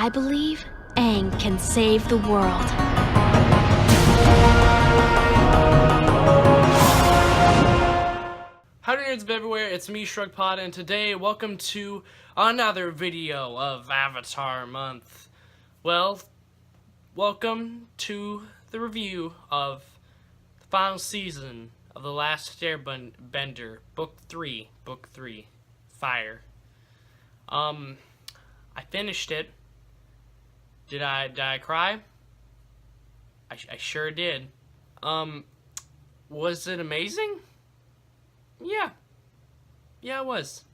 I believe Aang can save the world. Howdy nerds of everywhere, it's me ShrugPod, and today welcome to another video of Avatar Month. Well, welcome to the review of the final season of The Last Airbender, Book 3, Fire. I finished it. Did I cry? I sure did. Was it amazing? Yeah, it was.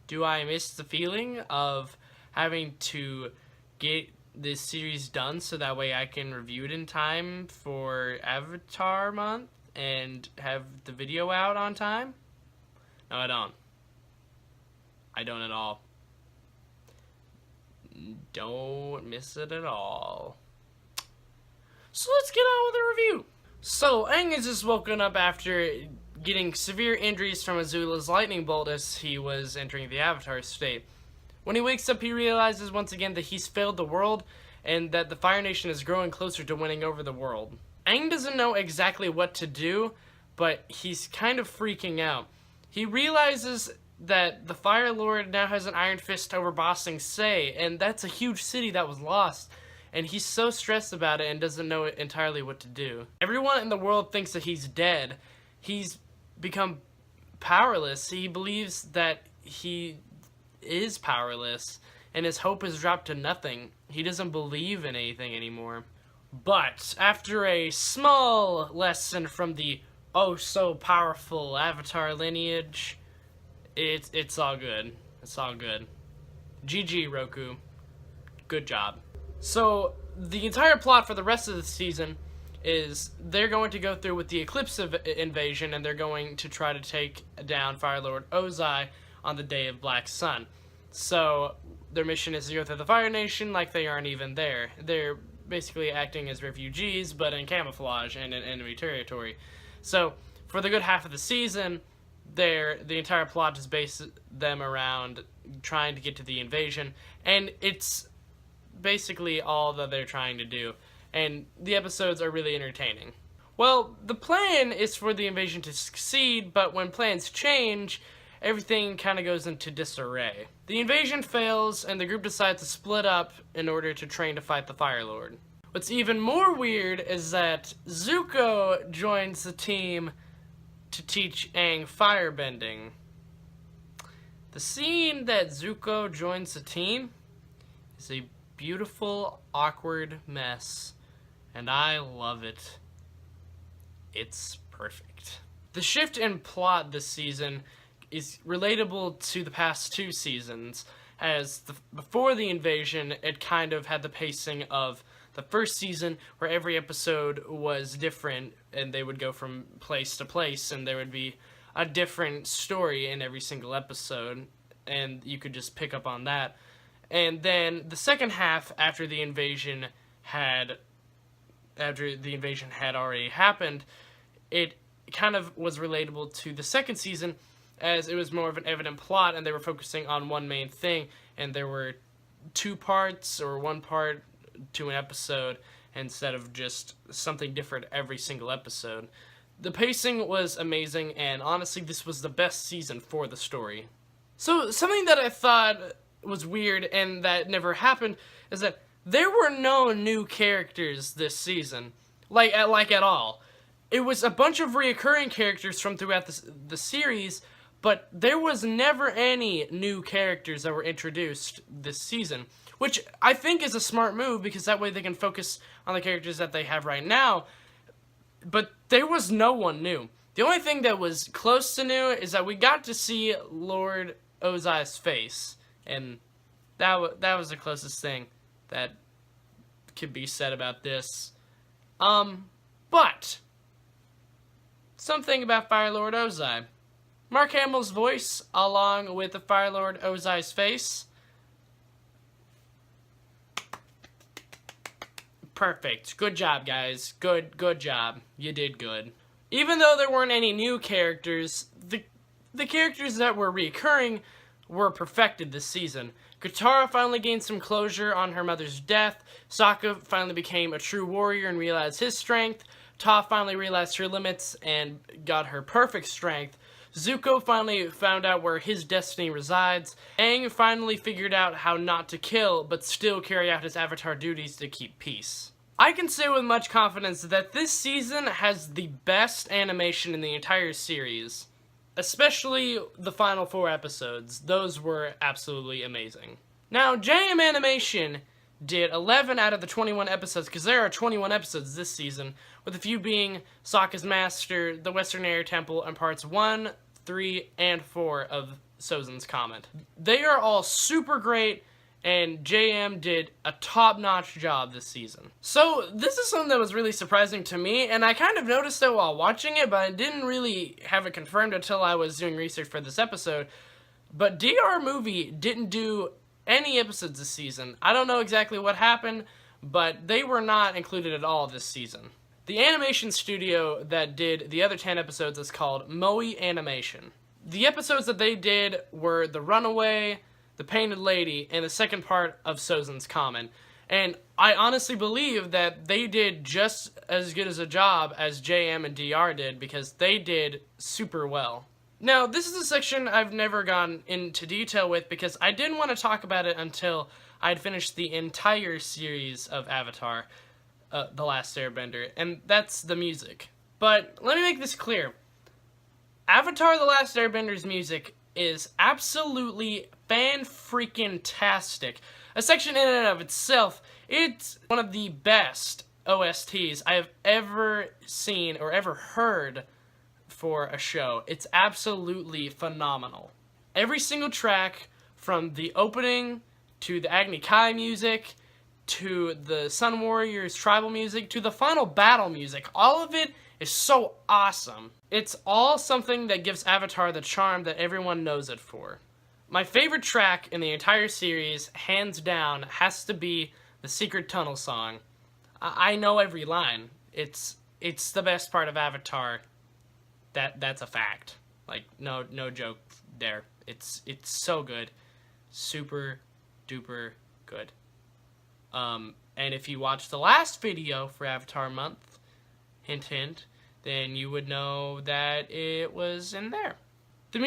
Do I miss the feeling of having to get this series done so that way I can review it in time for Avatar Month and have the video out on time? No, I don't. I don't at all. Don't miss it at all. So let's get on with the review. So, Aang has just woken up after getting severe injuries from Azula's lightning bolt as he was entering the Avatar state. When he wakes up, he realizes once again that he's failed the world and that the Fire Nation is growing closer to winning over the world. Aang doesn't know exactly what to do, but he's kind of freaking out. He realizes that the Fire Lord now has an iron fist over bossing Se, and that's a huge city that was lost. And he's so stressed about it and doesn't know entirely what to do. Everyone in the world thinks that he's dead. He's become powerless. He believes that he is powerless, and his hope has dropped to nothing. He doesn't believe in anything anymore. But after a small lesson from the oh-so-powerful Avatar lineage, it's all good. It's all good. GG, Roku. Good job. So, the entire plot for the rest of the season is they're going to go through with the Eclipse invasion, and they're going to try to take down Fire Lord Ozai on the Day of Black Sun. So, their mission is to go through the Fire Nation like they aren't even there. They're basically acting as refugees, but in camouflage and in enemy territory. So, for the good half of the season, the entire plot is based them around trying to get to the invasion, and it's basically all that they're trying to do, and the episodes are really entertaining. Well, the plan is for the invasion to succeed, but when plans change, everything kind of goes into disarray. The invasion fails, and the group decides to split up in order to train to fight the Fire Lord. What's even more weird is that Zuko joins the team to teach Aang firebending. The scene that Zuko joins the team is a beautiful, awkward mess, and I love it. It's perfect. The shift in plot this season is relatable to the past two seasons, as before the invasion, it kind of had the pacing of the first season, where every episode was different, and they would go from place to place, and there would be a different story in every single episode, and you could just pick up on that. And then the second half, after the invasion had already happened, it kind of was relatable to the second season, as it was more of an evident plot, and they were focusing on one main thing, and there were two parts or one part to an episode instead of just something different every single episode. The pacing was amazing, and honestly, this was the best season for the story. So, something that I thought was weird and that never happened is that there were no new characters this season, like at all. It was a bunch of reoccurring characters from throughout the series, but there was never any new characters that were introduced this season, which I think is a smart move, because that way they can focus on the characters that they have right now. But there was no one new. The only thing that was close to new is that we got to see Lord Ozai's face, and that was the closest thing that could be said about this. But something about Fire Lord Ozai. Mark Hamill's voice, along with the Fire Lord Ozai's face. Perfect. Good job, guys. Good job. You did good. Even though there weren't any new characters, the characters that were recurring were perfected this season. Katara finally gained some closure on her mother's death. Sokka finally became a true warrior and realized his strength. Toph finally realized her limits and got her perfect strength. Zuko finally found out where his destiny resides. Aang finally figured out how not to kill, but still carry out his Avatar duties to keep peace. I can say with much confidence that this season has the best animation in the entire series. Especially the final 4 episodes. Those were absolutely amazing. Now, JM Animation did 11 out of the 21 episodes, because there are 21 episodes this season, with a few being Sokka's Master, the Western Air Temple, and parts 1, 3, and 4 of Sozin's Comment. They are all super great, and JM did a top-notch job this season. So, this is something that was really surprising to me, and I kind of noticed it while watching it, but I didn't really have it confirmed until I was doing research for this episode. But DR Movie didn't do any episodes this season. I don't know exactly what happened, but they were not included at all this season. The animation studio that did the other 10 episodes is called Moe Animation. The episodes that they did were The Runaway, The Painted Lady, and the second part of Sozin's Comment. And I honestly believe that they did just as good as a job as JM and DR did, because they did super well. Now, this is a section I've never gone into detail with, because I didn't want to talk about it until I'd finished the entire series of Avatar, The Last Airbender, and that's the music. But let me make this clear. Avatar The Last Airbender's music is absolutely fan-freaking-tastic. A section in and of itself, it's one of the best OSTs I have ever seen or ever heard for a show. It's absolutely phenomenal. Every single track, from the opening to the Agni Kai music, to the Sun Warriors tribal music, to the final battle music, all of it is so awesome. It's all something that gives Avatar the charm that everyone knows it for. My favorite track in the entire series, hands down, has to be the Secret Tunnel song. I know every line. It's the best part of Avatar. That's a fact. Like, no joke there. It's so good. Super duper good. And if you watched the last video for Avatar Month, hint hint, then you would know that it was in there. The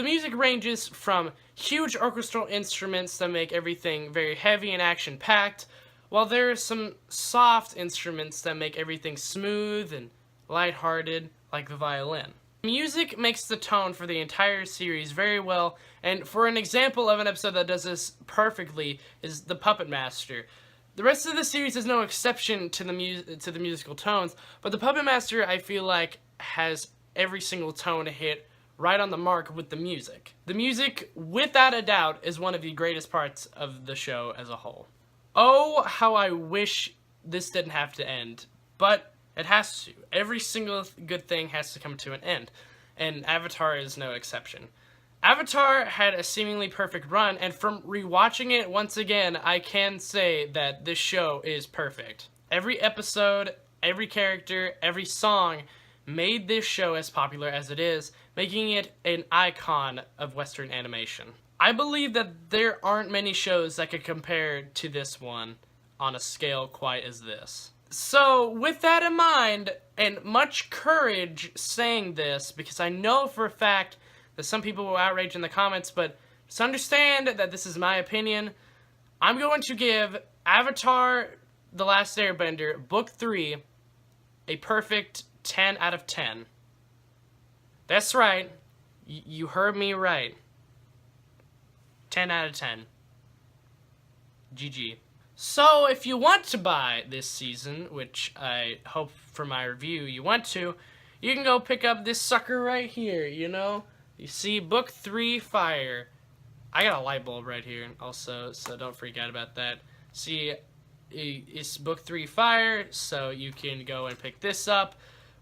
music ranges from huge orchestral instruments that make everything very heavy and action-packed, while there are some soft instruments that make everything smooth and lighthearted, like the violin. Music makes the tone for the entire series very well, and for an example of an episode that does this perfectly is The Puppet Master. The rest of the series is no exception to the musical tones, but The Puppet Master, I feel like, has every single tone hit right on the mark with the music. The music, without a doubt, is one of the greatest parts of the show as a whole. Oh, how I wish this didn't have to end, but it has to. Every single good thing has to come to an end, and Avatar is no exception. Avatar had a seemingly perfect run, and from rewatching it once again, I can say that this show is perfect. Every episode, every character, every song made this show as popular as it is, making it an icon of Western animation. I believe that there aren't many shows that could compare to this one on a scale quite as this. So, with that in mind, and much courage saying this, because I know for a fact that some people will outrage in the comments, but just understand that this is my opinion, I'm going to give Avatar The Last Airbender, Book 3, a perfect 10 out of 10. That's right. You heard me right. 10 out of 10. GG. So, if you want to buy this season, which I hope for my review you want to, you can go pick up this sucker right here, you know? You see, Book 3 Fire. I got a light bulb right here also, so don't freak out about that. See, it's Book 3 Fire, so you can go and pick this up,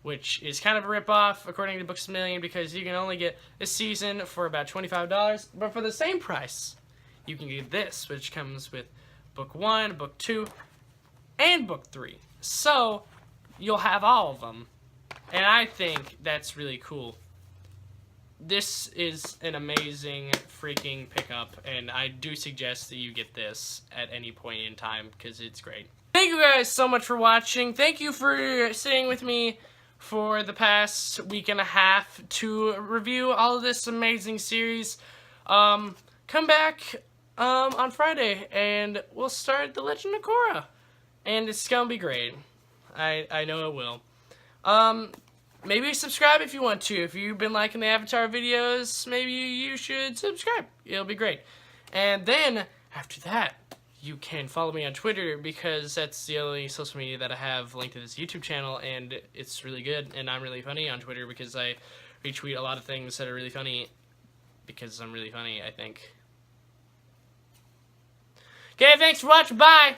which is kind of a ripoff according to Books A Million, because you can only get this season for about $25, but for the same price, you can get this, which comes with Book 1, Book 2, and Book 3. So, you'll have all of them, and I think that's really cool. this is an amazing freaking pickup, and I do suggest that you get this at any point in time because it's great. Thank you guys so much for watching. Thank you for staying with me for the past week and a half to review all of this amazing series. Come back on Friday and we'll start The Legend of Korra, and it's gonna be great. I know it will. Maybe subscribe if you want to. If you've been liking the Avatar videos, maybe you should subscribe. It'll be great. And then, after that, you can follow me on Twitter because that's the only social media that I have linked to this YouTube channel, and it's really good, and I'm really funny on Twitter because I retweet a lot of things that are really funny because I'm really funny, I think. Okay, thanks for watching. Bye!